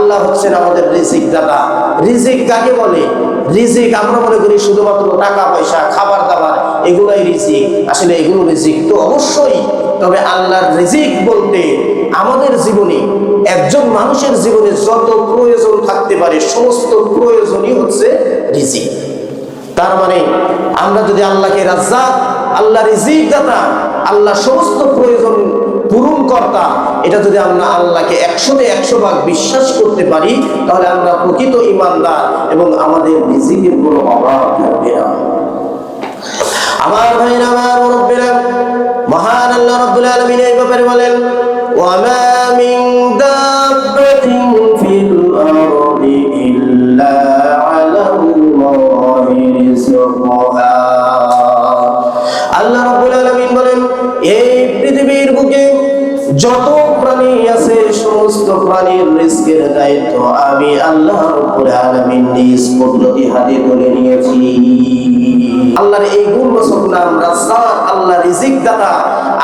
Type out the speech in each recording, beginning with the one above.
আল্লাহ হচ্ছেন আমাদের রিজিক দাতা। রিজিক কাকে বলে? রিজিক আমরা মনে করি শুধুমাত্র টাকা পয়সা, খাবার দাবার, এগুলাই রিজিক। আসলে এগুলো রিজিক তো অবশ্যই, তবে আল্লাহর রিজিক বলতে আমাদের জীবনে, একজন মানুষের জীবনে যত প্রয়োজন থাকতে পারে সমস্ত প্রয়োজনই হচ্ছে রিজিক। তার মানে আমরা যদি আল্লাহকে রাজ্জাক, আল্লাহ রিজিক দাতা, আল্লাহ সমস্ত প্রয়োজন পূরণ কর্তা, এটা যদি আমরা আল্লাহকে 100-তে 100 ভাগ বিশ্বাস করতে পারি, তাহলে আমরা প্রকৃত ঈমানদার এবং আমাদের রিজিকের কোনো অভাব থাকবে না। আমার ভাইরা, আমার মুরব্বিরা, মহান আল্লাহ রাব্বুল আলামিন এই ব্যাপারে বলেন, ওয়া মা মিন দাব্বাতিন ফিল আরদি ইল্লা আলাল্লাহি রিজকুহা। আল্লাহ রাব্বুল আলামিন বলেন, এই পৃথিবীর বুকে যত প্রাণী আছে সমস্ত প্রাণীর রিজকের দায়িত্ব আমি আল্লাহ রাব্বুল আলামিন নিজ কুদরতি হাতে তুলে নিয়েছি। আল্লাহর এই গুণবাচক নাম রাজ্জাক, আল্লাহ রিজিক দাতা,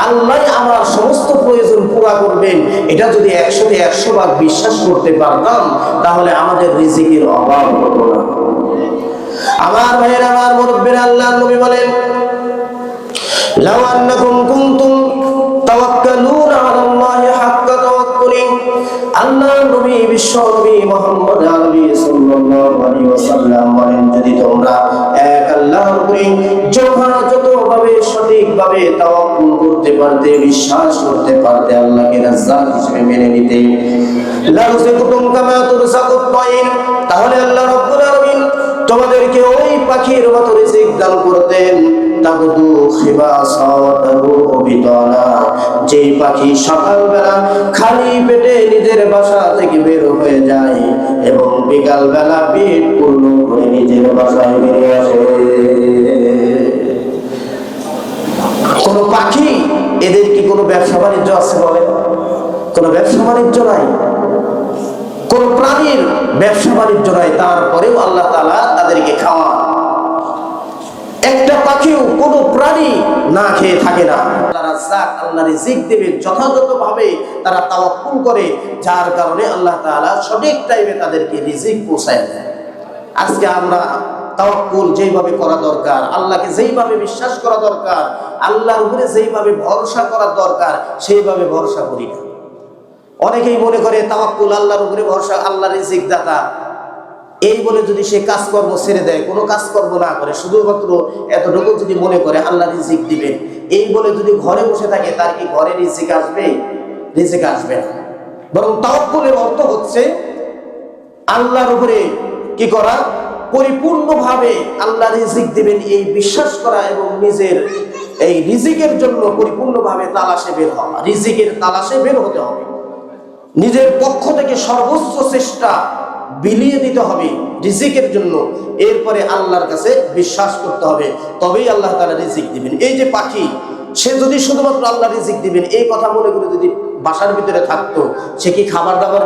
আল্লাহ আমার সমস্ত প্রয়োজন পুরা করবেন, এটা যদি 100-তে 100 ভাগ বিশ্বাস করতে পারতাম, তাহলে আমাদের রিজিকের অভাব হতো না। আমার ভাইয়েরা, আমার মুরব্বিরা, আল্লাহর নবী বলেন, লাউ আন্নাকুম কুনতুম তাওয়াক্কালুনা আলাল্লাহি হাক্কা তাওয়াক্কুলি। আল্লাহর নবী, বিশ্ব নবী মুহাম্মদ আরবি সাল্লাল্লাহু আলাইহি ওয়াসাল্লাম বলেন, যদি তোমরা এক আল্লাহর উপরে যথাযথভাবে সঠিকভাবে তাওয়াক্কুল করতে পারতে, বিশ্বাস করতে পারতে, আল্লাহকে রাজ্জাক হিসেবে মেনে নিতে, লারযিকুকুম কামা তুরযাকুত তায়র, তাহলে আল্লাহ রাব্বুল আলামিন তোমাদেরকে ওই পাখির মতো রিজিক দান করতেন। তাগুদু খিবাসা ওয়া তারুহু বিতানা, যেই পাখি সকালবেলা খালি পেটে নিজের বাসা থেকে বের হয়ে যায় এবং বিকালবেলা পেট পূর্ণ করে নিজের বাসায় ফিরে আসে। কোন পাখি, এদের কি কোনো ব্যবসা বাণিজ্য আছে? বলে কোন ব্যবসা বাণিজ্য নাই, কোন প্রাণীর ব্যবসা বাণিজ্য নাই, তারপরেও আল্লাহ তাআলা তাদেরকে খাওয়ান। একটা পাখিও, কোন প্রাণী না খেয়ে থাকে না। আল্লাহ রাজ্জাক, আল্লাহ রিজিক দেবেন, যথাযথভাবে তারা তাওয়াক্কুল করে, যার কারণে আল্লাহ তাআলা সঠিক টাইমে তাদেরকে রিজিক পৌঁছায় দেন। আজকে আমরা তাওয়াক্কুল যেইভাবে করা দরকার, আল্লাহকে যেইভাবে বিশ্বাস করা দরকার, আল্লাহর উপরে যেইভাবে ভরসা করা দরকার, সেইভাবে ভরসা করি না। অনেকেই মনে করে তাওয়াক্কুল, আল্লাহর উপরে ভরসা, আল্লাহ রিজিক দাতা, এই বলে যদি সে কাজকর্ম ছেড়ে দেয়, কোনো কাজকর্ম না করে, শুধুমাত্র এতটুকু যদি মনে করে আল্লাহ রিজিক দিবেন, এই বলে যদি ঘরে বসে থাকে, তার কি ঘরে রিজিক আসবে? রিজিক আসবে না। বরং তাওয়াক্কুলের অর্থ হচ্ছে আল্লাহর উপরে কি করা? পরিপূর্ণভাবে আল্লাহ রিজিক দিবেন এই বিশ্বাস করা এবং নিজের এই রিজিকের জন্য পরিপূর্ণভাবে তালাশে বের হওয়া। রিজিকের তালাশে বের হতে হবে, নিজের পক্ষ থেকে সর্বোচ্চ চেষ্টা বিলিয়ে দিতে হবে রিজিকের জন্য। এরপরে আল্লাহর কাছে বিশ্বাস করতে হবে, তবেই আল্লাহ তাআলা রিজিক দিবেন। এই যে পাখি, সে যদি শুধুমাত্র আল্লাহ রিজিক দিবেন এই কথা মনে করে যদি বাসার ভিতরে থাকতো, সে কি খাবার দাবার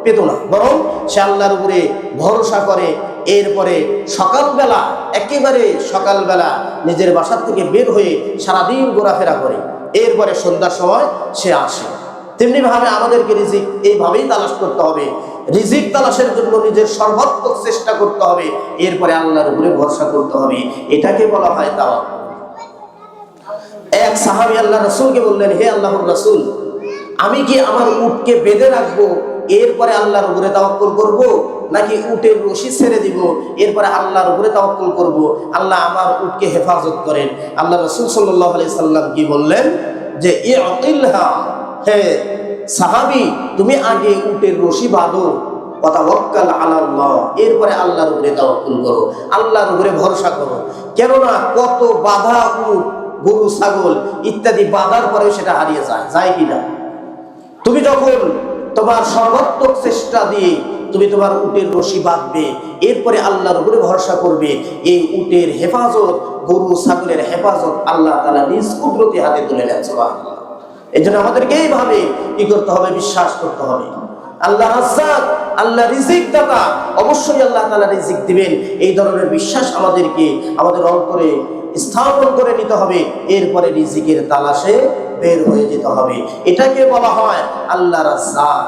পেত না। বরং সে আল্লাহর উপরে ভরসা করে, এরপরে সকালবেলা, একেবারে সকালবেলা নিজের বাসার থেকে বের হয়ে সারাদিন ঘোরাফেরা করে, এরপরে সন্ধ্যার সময় সে আসে। তেমনি ভাবে আমাদেরকে রিজিক এইভাবেই তালাশ করতে হবে। রিজিক তালাশের জন্য নিজের সর্বাত্মক চেষ্টা করতে হবে, এরপরে আল্লাহর উপরে ভরসা করতে হবে। এটাকে বলা হয় তাওয়াক্কুল। এক সাহাবী আল্লাহ রাসূলকে বললেন, হে আল্লাহর রাসূল, আমি কি আমার উটকে বেঁধে রাখবো, এরপরে আল্লাহর উপরে তাওয়াক্কুল করব, নাকি উটের রশি ছেড়ে দিব, এরপরে আল্লাহর উপরে তাওয়াক্কুল করব? আল্লাহ আমার উটকে হেফাজত করেন। আল্লাহ রাসূল সাল্লাল্লাহু আলাইহি সাল্লাম কি বললেন? যে ইতিলহা, হে সাহাবী, তুমি আগে উটের রশি বাঁধো, ওয়াতাওয়াক্কাল আলাল্লাহ, এরপরে আল্লাহর উপরে তাওয়াক্কুল করো, আল্লাহর উপরে ভরসা করো। কেননা কত বাধা, উট, গরু, ছাগল ইত্যাদি বাধার পরে সেটা হারিয়ে যায় কিনা? তুমি যখন তোমার সর্বাত্মক চেষ্টা দিয়ে তুমি তোমার উটের রশি বাঁধবে, এরপরে আল্লাহর উপরে ভরসা করবে, এই উটের হেফাজত, গরু ছাগলের হেফাজত আল্লাহ তাআলা নিজ কুদরতি হাতে তুলে নেন। সুবহানাল্লাহ। এই জন্য আমাদেরকে এইভাবে কি করতে হবে? বিশ্বাস করতে হবে আল্লাহ রাজ্জাক, আল্লাহ রিজিক দাতা, অবশ্যই আল্লাহ তাআলা রিজিক দিবেন। এই ধরনের বিশ্বাস আমাদেরকে আমাদের অন্তরে স্থাপন করে নিতে হবে, এরপরে রিজিকের তালাশে বের হয়ে যেতে হবে। এটাকে বলা হয় আল্লাহ রাজ্জাক।